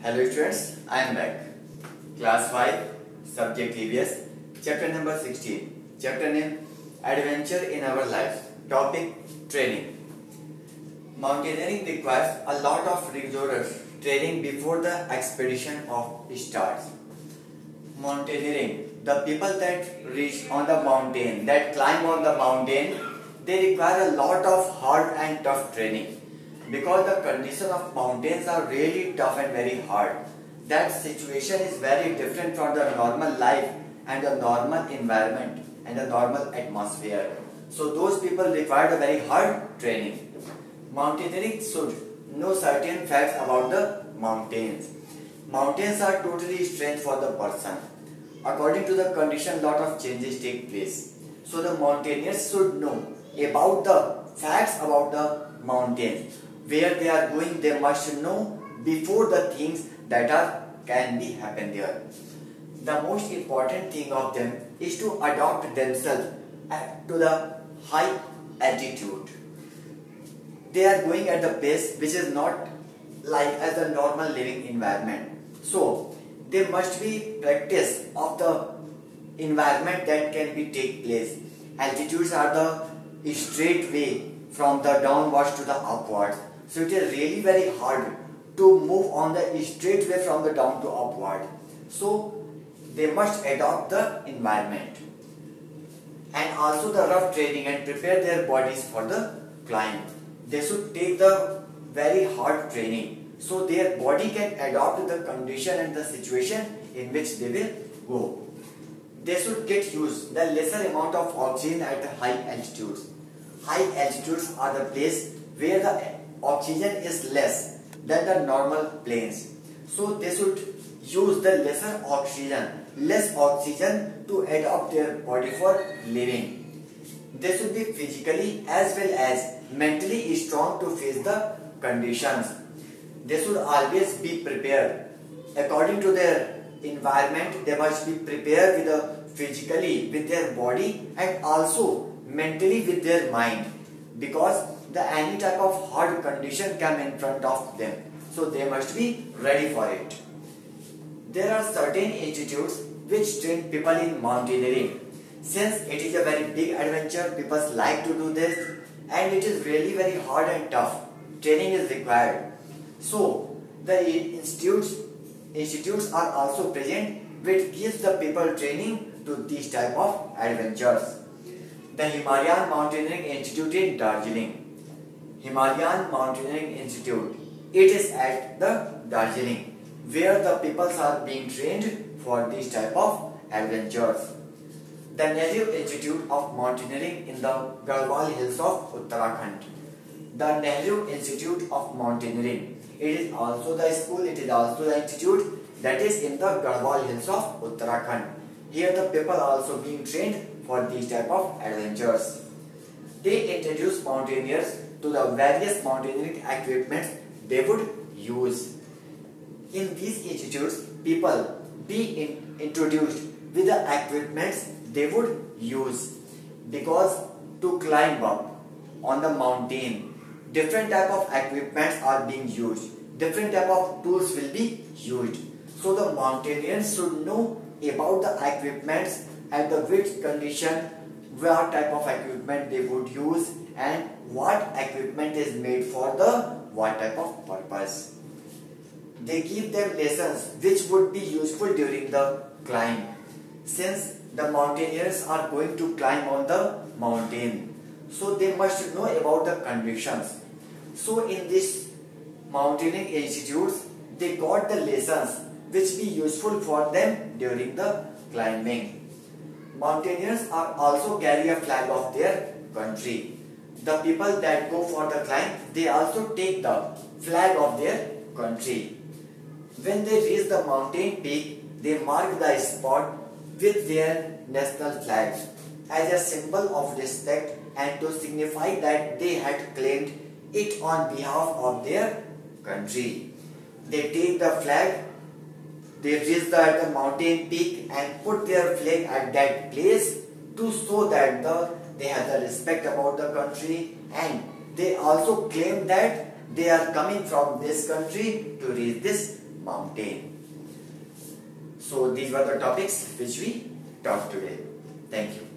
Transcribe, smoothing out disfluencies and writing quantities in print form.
Hello students, I am back. Class 5, Subject EVS, Chapter number 16. Chapter name Adventure in Our Lives. Topic Training. Mountaineering requires a lot of rigorous training before the expedition starts. Mountaineering, the people that reach on the mountain, that climb on the mountain, they require a lot of hard and tough training. Because the condition of mountains are really tough and very hard. That situation is very different from the normal life and the normal environment and the normal atmosphere. So those people require a very hard training. Mountaineering should know certain facts about the mountains. Mountains are totally strange for the person. According to the condition, lot of changes take place. So the mountaineers should know about the facts about the mountains. Where they are going, they must know before the things that can be happen there. The most important thing of them is to adopt themselves to the high altitude. They are going at the pace which is not like as a normal living environment. So there must be practice of the environment that can be take place. Altitudes are the straight way from the downwards to the upwards. So it is really very hard to move on the straight way from the down to upward. So they must adopt the environment and also the rough training and prepare their bodies for the climb. They should take the very hard training so their body can adopt the condition and the situation in which they will go. They should get used the lesser amount of oxygen at the high altitudes. High altitudes are the place where the oxygen is less than the normal planes. So they should use the less oxygen to adopt their body for living. They should be physically as well as mentally strong to face the conditions. They should always be prepared. According to their environment, they must be prepared with physically with their body and also mentally with their mind, because any type of hard condition come in front of them. So they must be ready for it. There are certain institutes which train people in mountaineering. Since it is a very big adventure, people like to do this and it is really very hard and tough. Training is required. So the institutes are also present which gives the people training to these type of adventures. The Himalayan Mountaineering Institute in Darjeeling. Himalayan Mountaineering Institute. It is at the Darjeeling where the people are being trained for this type of adventures. The Nehru Institute of Mountaineering in the Garhwal Hills of Uttarakhand. The Nehru Institute of Mountaineering. It is also the school, it is also the institute that is in the Garhwal Hills of Uttarakhand. Here the people are also being trained for these type of adventures. They introduce mountaineers to the various mountaineering equipments they would use. In these institutes, people be introduced with the equipments they would use, because to climb up on the mountain, different type of equipments are being used, different type of tools will be used. So the mountaineers should know about the equipments and the which condition, what type of equipment they would use and what equipment is made for the what type of purpose. They give them lessons which would be useful during the climb, since the mountaineers are going to climb on the mountain. So they must know about the conditions. So in this mountaineering institutes, they got the lessons which be useful for them during the climbing. Mountaineers are also carry a flag of their country. The people that go for the climb, they also take the flag of their country. When they reach the mountain peak, they mark the spot with their national flags as a symbol of respect and to signify that they had claimed it on behalf of their country. They take the flag, they reach the mountain peak and put their flag at that place to show that they have the respect about the country, and they also claim that they are coming from this country to reach this mountain. So these were the topics which we talked today. Thank you.